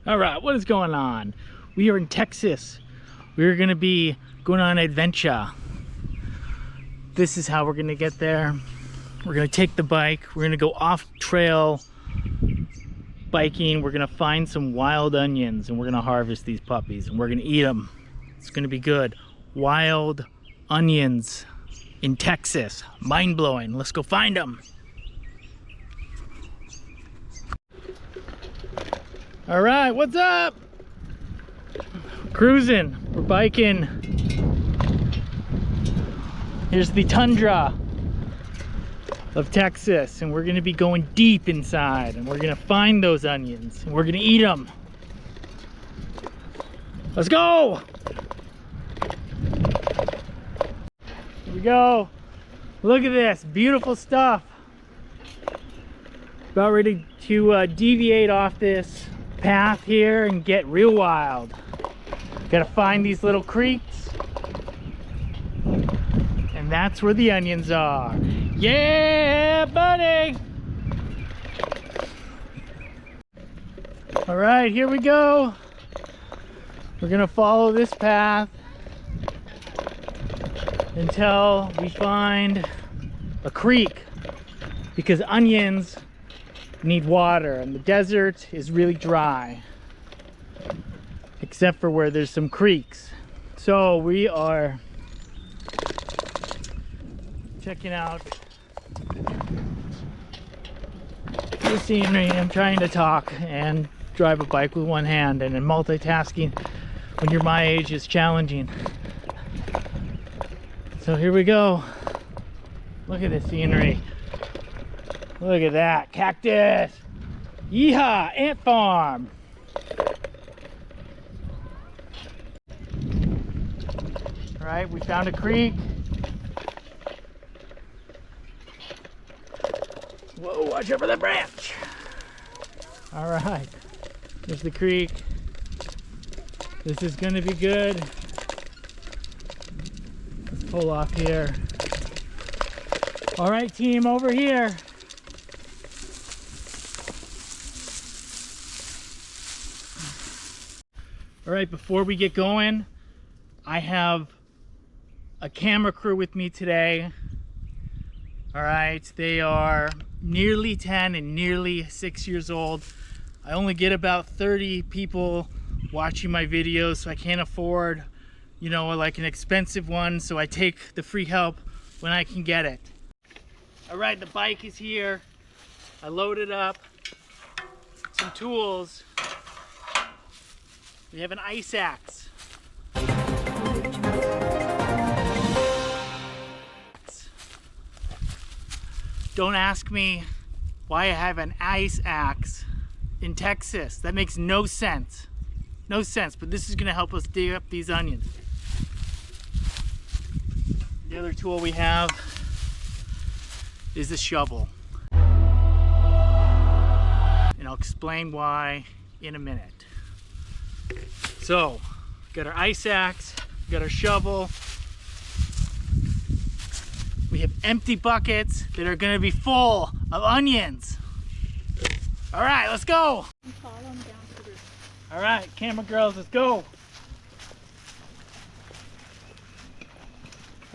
All right, what is going on? We are in Texas. We're gonna be going on an adventure. This is how we're gonna get there. We're gonna take the bike. We're gonna go off trail biking. We're gonna find some wild onions and we're gonna harvest these puppies and we're gonna eat them. It's gonna be good. Wild onions in Texas. Mind-blowing. Let's go find them. All right, what's up? Cruising, we're biking. Here's the tundra of Texas, and we're gonna be going deep inside, and we're gonna find those onions, and we're gonna eat them. Let's go! Here we go. Look at this, beautiful stuff. About ready to deviate off this path here and get real wild. Gotta find these little creeks, and that's where the onions are. Yeah, buddy! All right, here we go. We're gonna follow this path until we find a creek, because onions need water and the desert is really dry except for where there's some creeks. So we are checking out the scenery. I'm trying to talk and drive a bike with one hand, and then multitasking when you're my age is challenging. So here we go. Look at the scenery. Look at that, cactus! Yeehaw, ant farm! All right, we found a creek. Whoa, watch out for that branch! All right, there's the creek. This is gonna be good. Let's pull off here. All right, team, over here. All right, before we get going, I have a camera crew with me today. All right, they are nearly 10 and nearly 6 years old. I only get about 30 people watching my videos, so I can't afford, you know, like an expensive one, so I take the free help when I can get it. All right, the bike is here. I loaded up some tools. We have an ice axe. Don't ask me why I have an ice axe in Texas. That makes no sense. No sense, but this is gonna help us dig up these onions. The other tool we have is a shovel. And I'll explain why in a minute. So, got our ice axe, got our shovel. We have empty buckets that are gonna be full of onions. All right, let's go. All right, camera girls, let's go. All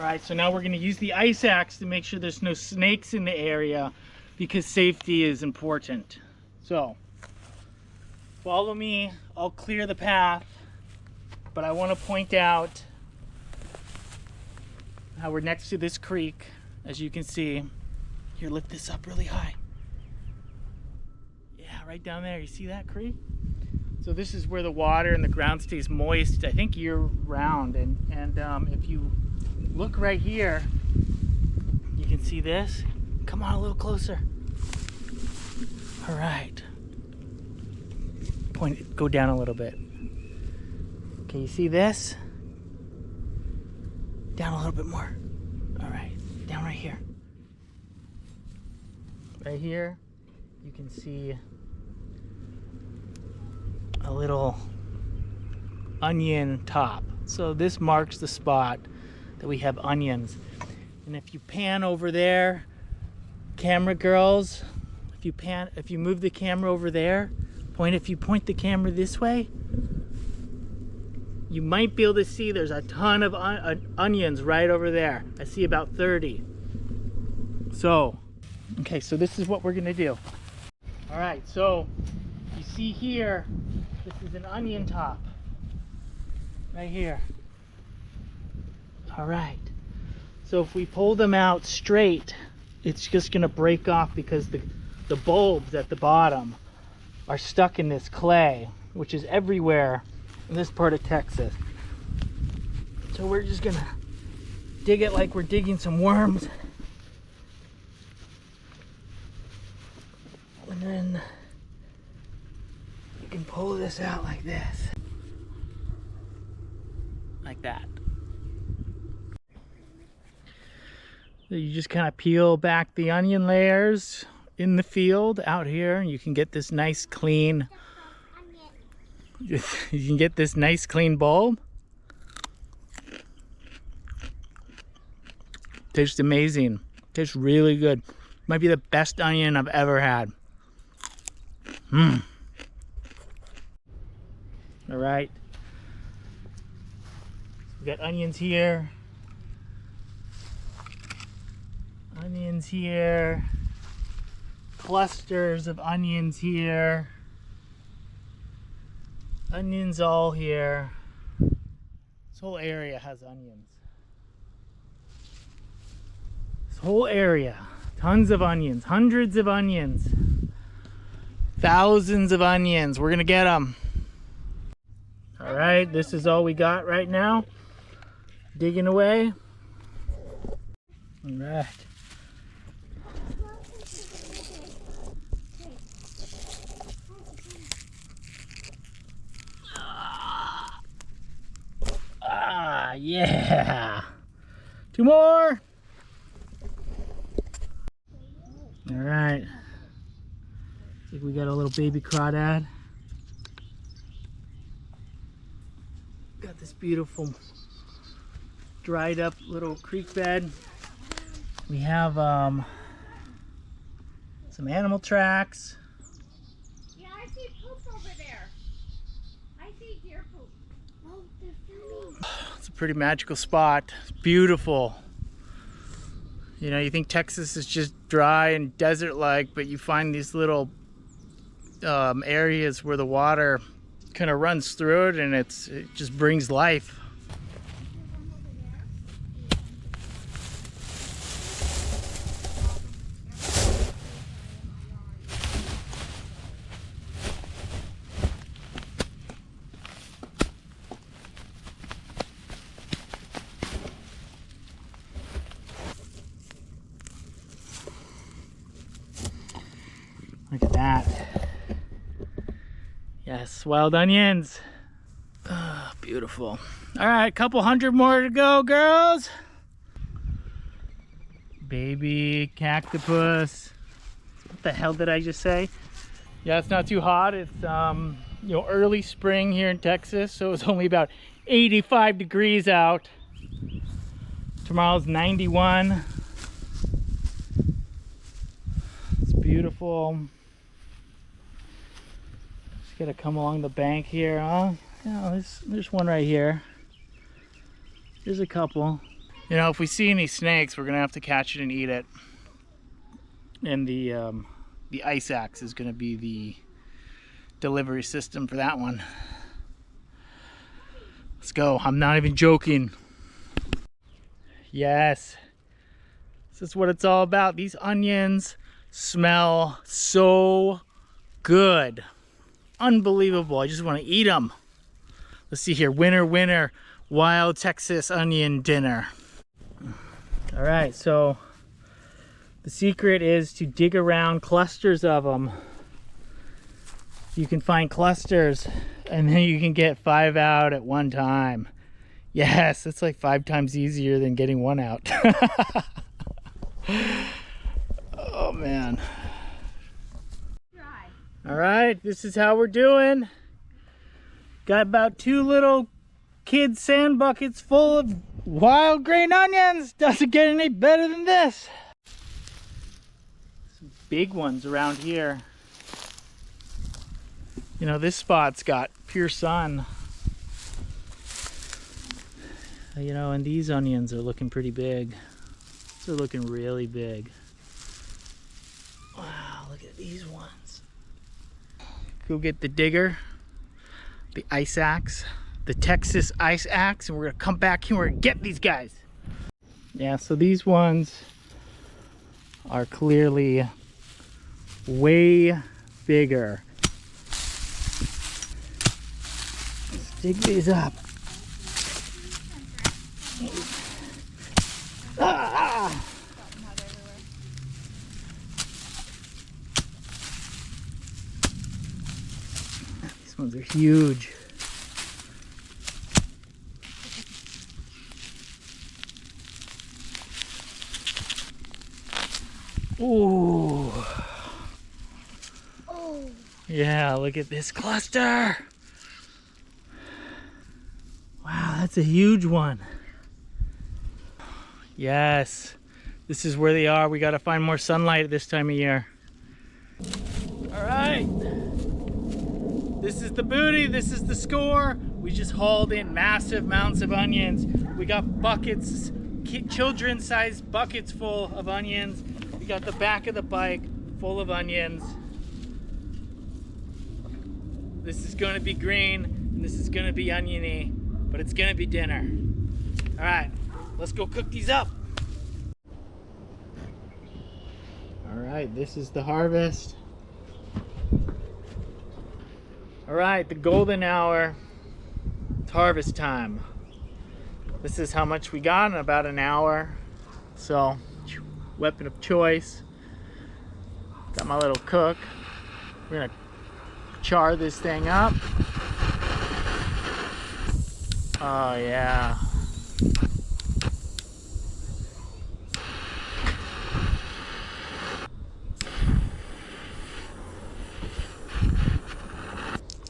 right, so now we're gonna use the ice axe to make sure there's no snakes in the area, because safety is important. So, follow me, I'll clear the path. But I want to point out how we're next to this creek, as you can see. Here, lift this up really high. Yeah, right down there. You see that creek? So this is where the water and the ground stays moist, I think, year round. And if you look right here, you can see this. Come on, a little closer. All right. Point it, go down a little bit. Okay, you see this? Down a little bit more. All right, down right here. Right here, you can see a little onion top. So this marks the spot that we have onions. And if you pan over there, camera girls, if you move the camera over there, If you point the camera this way, you might be able to see there's a ton of onions right over there. I see about 30. So, okay, so this is what we're gonna do. All right, so you see here, this is an onion top, right here. All right, so if we pull them out straight, it's just gonna break off because the bulbs at the bottom are stuck in this clay, which is everywhere in this part of Texas. So we're just gonna dig it like we're digging some worms. And then you can pull this out like this. Like that. So you just kind of peel back the onion layers in the field out here, and you can get this nice clean you can get this nice clean bulb. Tastes amazing. Tastes really good. Might be the best onion I've ever had. All right. We got onions here. Onions here. Clusters of onions here. Onions all here. This whole area has onions. This whole area. Tons of onions. Hundreds of onions. Thousands of onions. We're gonna get them. All right, this is all we got right now. Digging away. All right. Yeah. 2 more. All right. Looks like we got a little baby crawdad. Got this beautiful dried up little creek bed. We have some animal tracks. Yeah, I see poop over there. I see deer poop. Oh, they're filming. It's a pretty magical spot. It's beautiful. You know, you think Texas is just dry and desert-like, but you find these little areas where the water kind of runs through it, and it just brings life. Look at that. Yes, wild onions. Oh, beautiful. All right, a couple hundred more to go, girls. Baby cactopus. What the hell did I just say? Yeah, it's not too hot. It's you know, early spring here in Texas, so it's only about 85 degrees out. Tomorrow's 91. It's beautiful. Just gotta come along the bank here. Oh, yeah, there's one right here. There's a couple. You know, if we see any snakes, we're gonna have to catch it and eat it. And the ice axe is gonna be the delivery system for that one. Let's go. I'm not even joking. Yes, this is what it's all about. These onions smell so good. Unbelievable. I just want to eat them. Let's see here. Winner, winner. Wild Texas onion dinner. All right, so the secret is to dig around clusters of them. You can find clusters, and then you can get 5 out at one time. Yes, it's like 5 times easier than getting 1 out. Oh man. All right, this is how we're doing. Got about 2 little kid sand buckets full of wild green onions. Doesn't get any better than this. Some big ones around here. You know, this spot's got pure sun. You know, and these onions are looking pretty big. They're looking really big. Wow, look at these ones. Go get the digger, the ice axe, the Texas ice axe, and we're gonna come back here and we're gonna get these guys. Yeah, so these ones are clearly way bigger. Let's dig these up. Ah! These ones are huge. Ooh. Oh. Yeah, look at this cluster. Wow, that's a huge one. Yes, this is where they are. We gotta find more sunlight at this time of year. All right, this is the booty, this is the score. We just hauled in massive amounts of onions. We got buckets, children-sized buckets full of onions. We got the back of the bike full of onions. This is gonna be green, and this is gonna be oniony, but it's gonna be dinner. All right, let's go cook these up. All right, this is the harvest. All right, the golden hour. It's harvest time. This is how much we got in about an hour. So, weapon of choice. Got my little cook. We're gonna char this thing up. Oh yeah.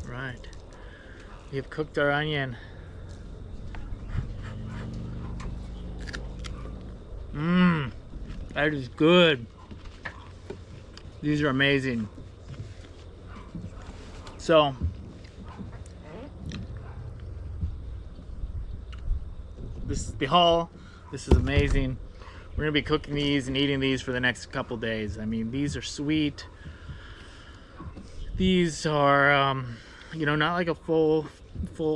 Right. We have cooked our onion. Mmm. That is good. These are amazing. So, this is the haul. This is amazing. We're gonna be cooking these and eating these for the next couple days. I mean, these are sweet. These are, you know, not like a full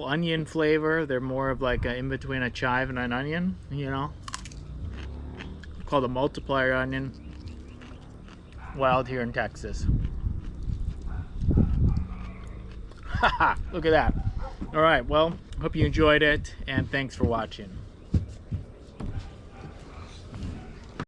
onion flavor. They're more of like in between a chive and an onion, you know. Called a multiplier onion. Wild here in Texas. Haha, look at that. All right, well, hope you enjoyed it, and thanks for watching.